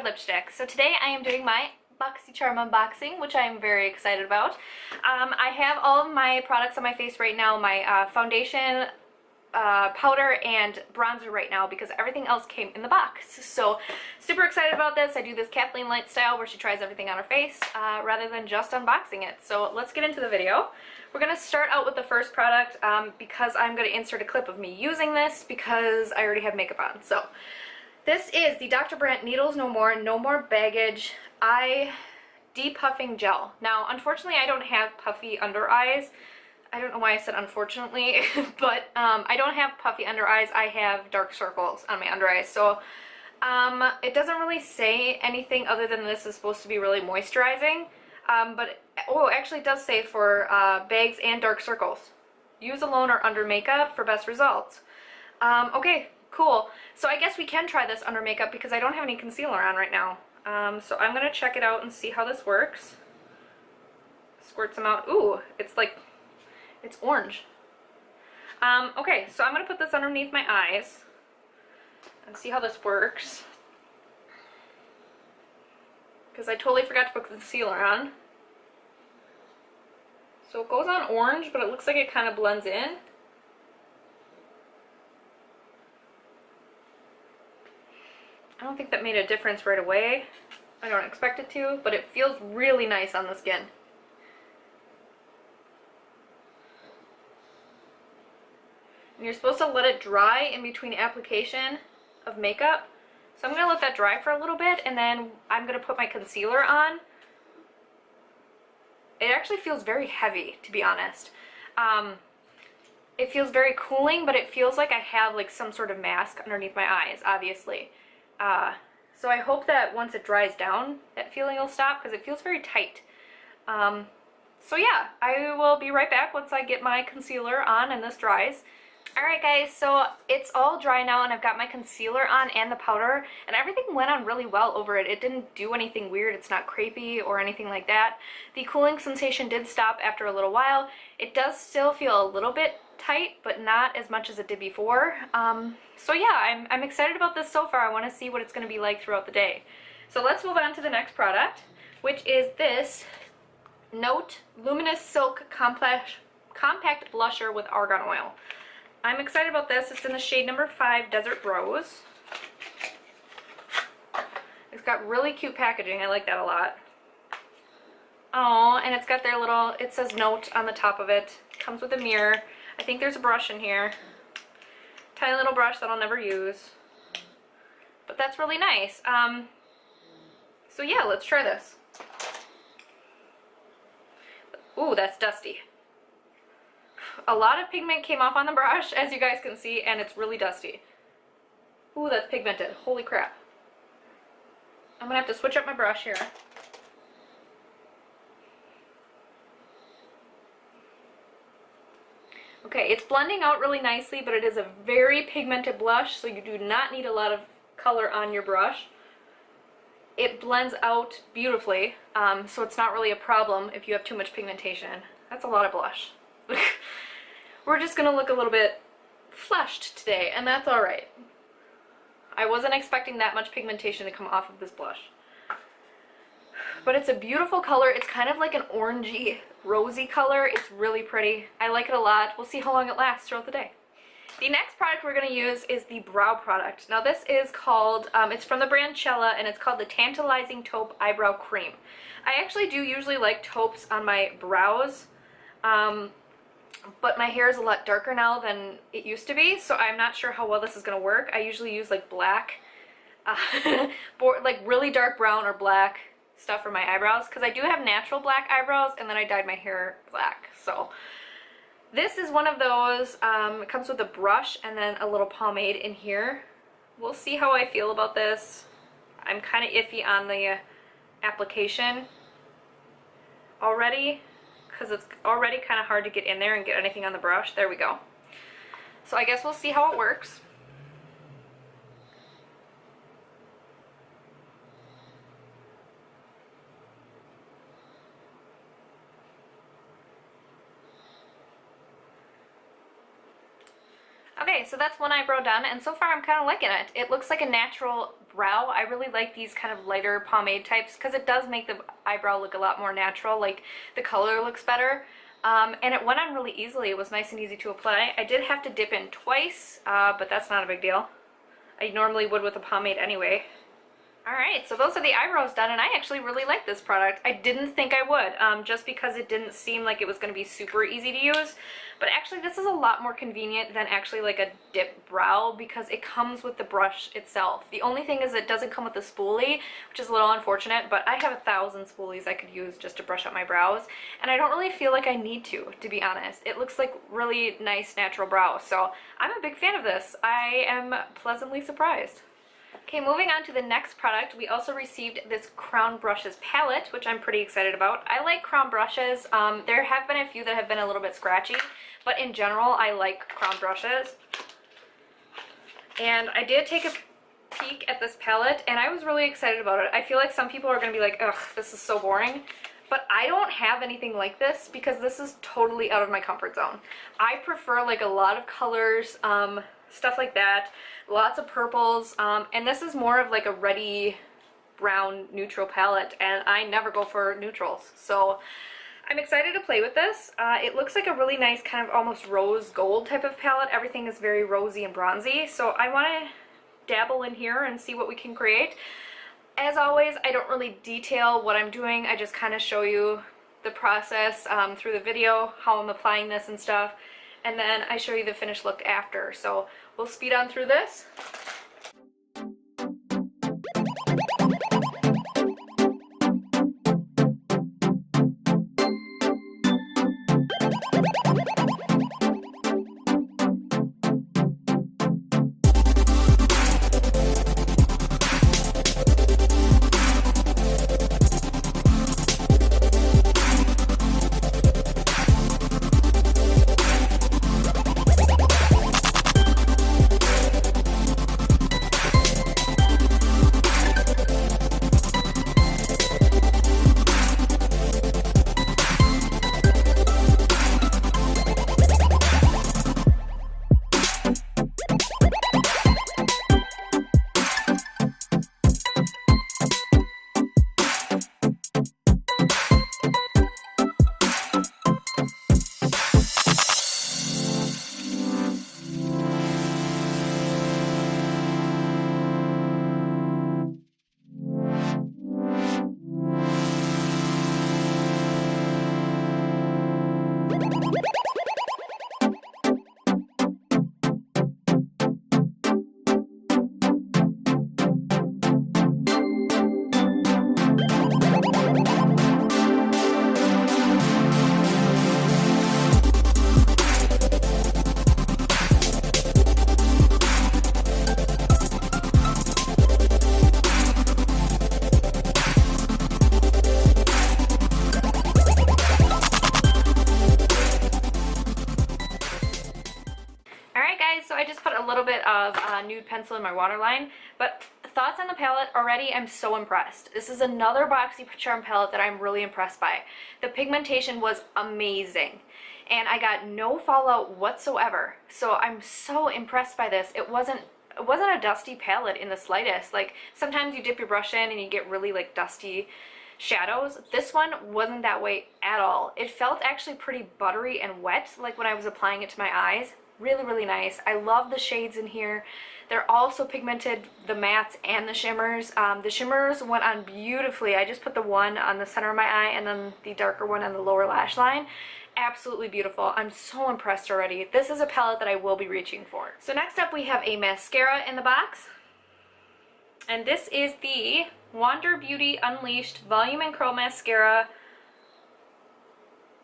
lipstick. So today I am doing my Boxycharm unboxing, which I am very excited about. I have all of my products on my face right now, my foundation, powder, and bronzer right now because everything else came in the box. So super excited about this. I do this Kathleen Light style where she tries everything on her face rather than just unboxing it. So let's get into the video. We're going to start out with the first product because I'm going to insert a clip of me using this because I already have makeup on. So this is the Dr. Brandt Needles No More Baggage Eye Depuffing Gel. Now, unfortunately, I don't have puffy under eyes. I don't know why I said unfortunately, but I don't have puffy under eyes. I have dark circles on my under eyes. So it doesn't really say anything other than this is supposed to be really moisturizing. Actually it does say for bags and dark circles. Use alone or under makeup for best results. Okay, cool. So I guess we can try this under makeup because I don't have any concealer on right now. So I'm going to check it out and see how this works. Squirt some out. Ooh, it's orange. Okay, so I'm going to put this underneath my eyes and see how this works. Because I totally forgot to put concealer on. So it goes on orange, but it looks like it kind of blends in. I don't think that made a difference right away. I don't expect it to, but it feels really nice on the skin. And you're supposed to let it dry in between application of makeup. So I'm going to let that dry for a little bit, and then I'm going to put my concealer on. It actually feels very heavy, to be honest. It feels very cooling, but it feels like I have like some sort of mask underneath my eyes, obviously. So I hope that once it dries down, that feeling will stop, because it feels very tight. So yeah, I will be right back once I get my concealer on and this dries. Alright guys, so it's all dry now and I've got my concealer on and the powder, and everything went on really well over it. It didn't do anything weird. It's not crepey or anything like that. The cooling sensation did stop after a little while. It does still feel a little bit tight, but not as much as it did before. So yeah, I'm excited about this so far. I want to see what it's going to be like throughout the day. So let's move on to the next product, which is this Note Luminous Silk Compact Blusher with Argan Oil. I'm excited about this. It's in the shade number 5, Desert Rose. It's got really cute packaging. I like that a lot. Oh, and it's got their little, it says Note on the top of it. Comes with a mirror. I think there's a brush in here. Tiny little brush that I'll never use. But that's really nice. So yeah, let's try this. Ooh, that's dusty. A lot of pigment came off on the brush, as you guys can see, and it's really dusty. Ooh, that's pigmented. Holy crap. I'm gonna have to switch up my brush here. Okay, it's blending out really nicely, but it is a very pigmented blush, so you do not need a lot of color on your brush. It blends out beautifully, so it's not really a problem if you have too much pigmentation. That's a lot of blush. We're just gonna look a little bit flushed today, and that's alright. I wasn't expecting that much pigmentation to come off of this blush. But it's a beautiful color. It's kind of like an orangey, rosy color. It's really pretty. I like it a lot. We'll see how long it lasts throughout the day. The next product we're going to use is the brow product. Now this is called, it's from the brand Cella, and it's called the Tantalizing Taupe Eyebrow Cream. I actually do usually like taupes on my brows. But my hair is a lot darker now than it used to be, so I'm not sure how well this is going to work. I usually use like black, like really dark brown or black stuff for my eyebrows, because I do have natural black eyebrows, and then I dyed my hair black. So this is one of those. It comes with a brush and then a little pomade in here. We'll see how I feel about this. I'm kind of iffy on the application already, because it's already kind of hard to get in there and get anything on the brush. There we go. So I guess we'll see how it works. Okay, so that's one eyebrow done, and so far I'm kind of liking it. It looks like a natural brow, I really like these kind of lighter pomade types because it does make the eyebrow look a lot more natural, like the color looks better. And it went on really easily. It was nice and easy to apply. I did have to dip in twice, but that's not a big deal. I normally would with a pomade anyway. Alright, so those are the eyebrows done, and I actually really like this product. I didn't think I would, just because it didn't seem like it was going to be super easy to use. But actually this is a lot more convenient than actually like a dip brow because it comes with the brush itself. The only thing is it doesn't come with a spoolie, which is a little unfortunate, but I have 1,000 spoolies I could use just to brush up my brows, and I don't really feel like I need to be honest. It looks like really nice natural brows, so I'm a big fan of this. I am pleasantly surprised. Okay, moving on to the next product, we also received this Crown Brushes palette, which I'm pretty excited about. I like Crown brushes. There have been a few that have been a little bit scratchy, but in general, I like Crown brushes. And I did take a peek at this palette, and I was really excited about it. I feel like some people are going to be like, ugh, this is so boring. But I don't have anything like this because this is totally out of my comfort zone. I prefer like a lot of colors, stuff like that, lots of purples, and this is more of like a reddy brown neutral palette, and I never go for neutrals, so I'm excited to play with this. It looks like a really nice kind of almost rose gold type of palette. Everything is very rosy and bronzy, so I want to dabble in here and see what we can create. As always, I don't really detail what I'm doing, I just kind of show you the process through the video, how I'm applying this and stuff, and then I show you the finished look after. So we'll speed on through this. So I just put a little bit of nude pencil in my waterline, but thoughts on the palette already, I'm so impressed. This is another Boxycharm palette that I'm really impressed by. The pigmentation was amazing, and I got no fallout whatsoever, so I'm so impressed by this. It wasn't a dusty palette in the slightest. Like sometimes you dip your brush in and you get really like dusty shadows. This one wasn't that way at all. It felt actually pretty buttery and wet, like when I was applying it to my eyes. Really, really nice. I love the shades in here. They're also pigmented, the mattes and the shimmers. The shimmers went on beautifully. I just put the one on the center of my eye and then the darker one on the lower lash line. Absolutely beautiful. I'm so impressed already. This is a palette that I will be reaching for. So next up we have a mascara in the box. And this is the Wander Beauty Unleashed Volume and Curl Mascara.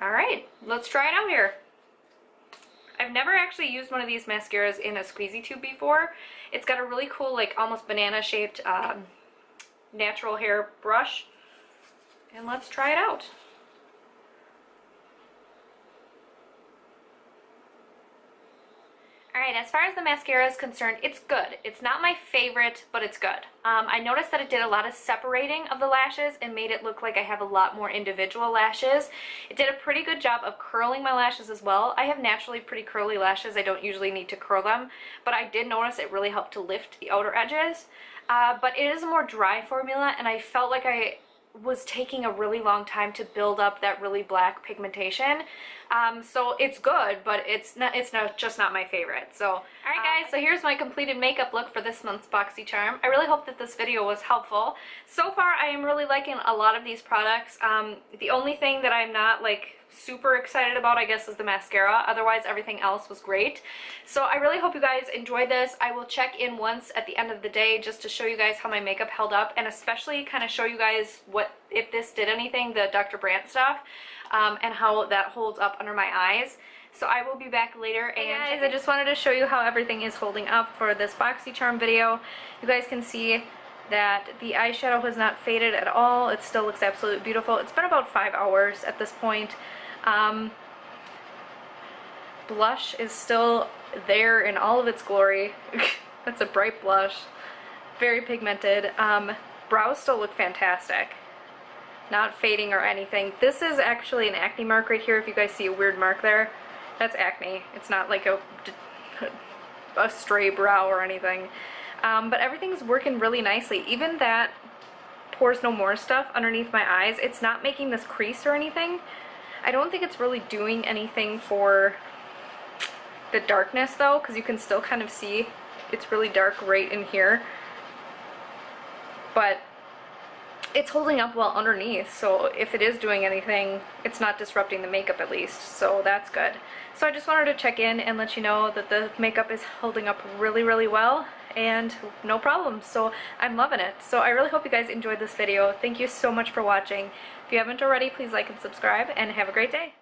Alright, let's try it out here. I've never actually used one of these mascaras in a squeezy tube before. It's got a really cool, like almost banana shaped natural hair brush. And let's try it out. Alright, as far as the mascara is concerned, it's good. It's not my favorite, but it's good. I noticed that it did a lot of separating of the lashes and made it look like I have a lot more individual lashes. It did a pretty good job of curling my lashes as well. I have naturally pretty curly lashes. I don't usually need to curl them, but I did notice it really helped to lift the outer edges. But it is a more dry formula, and I felt like I was taking a really long time to build up that really black pigmentation. So it's good, but it's just not my favorite. So alright guys, so here's my completed makeup look for this month's Boxycharm. I really hope that this video was helpful. So far I am really liking a lot of these products. The only thing that I'm not like super excited about, I guess, is the mascara. Otherwise everything else was great. So I really hope you guys enjoyed this. I will check in once at the end of the day just to show you guys how my makeup held up, and especially kind of show you guys what, if this did anything, the Dr. Brandt stuff, and how that holds up under my eyes. So I will be back later. And hey guys, I just wanted to show you how everything is holding up for this Boxycharm video. You guys can see that the eyeshadow has not faded at all. It still looks absolutely beautiful. It's been about 5 hours at this point. Blush is still there in all of its glory. That's a bright blush. Very pigmented. Brows still look fantastic. Not fading or anything. This is actually an acne mark right here. If you guys see a weird mark there, that's acne. It's not like a stray brow or anything. But everything's working really nicely. Even that Pores No More stuff underneath my eyes, it's not making this crease or anything. I don't think it's really doing anything for the darkness though, because you can still kind of see it's really dark right in here. But it's holding up well underneath, so if it is doing anything, it's not disrupting the makeup at least, so that's good. So I just wanted to check in and let you know that the makeup is holding up really, really well and no problems, so I'm loving it. So I really hope you guys enjoyed this video. Thank you so much for watching. If you haven't already, please like and subscribe, and have a great day.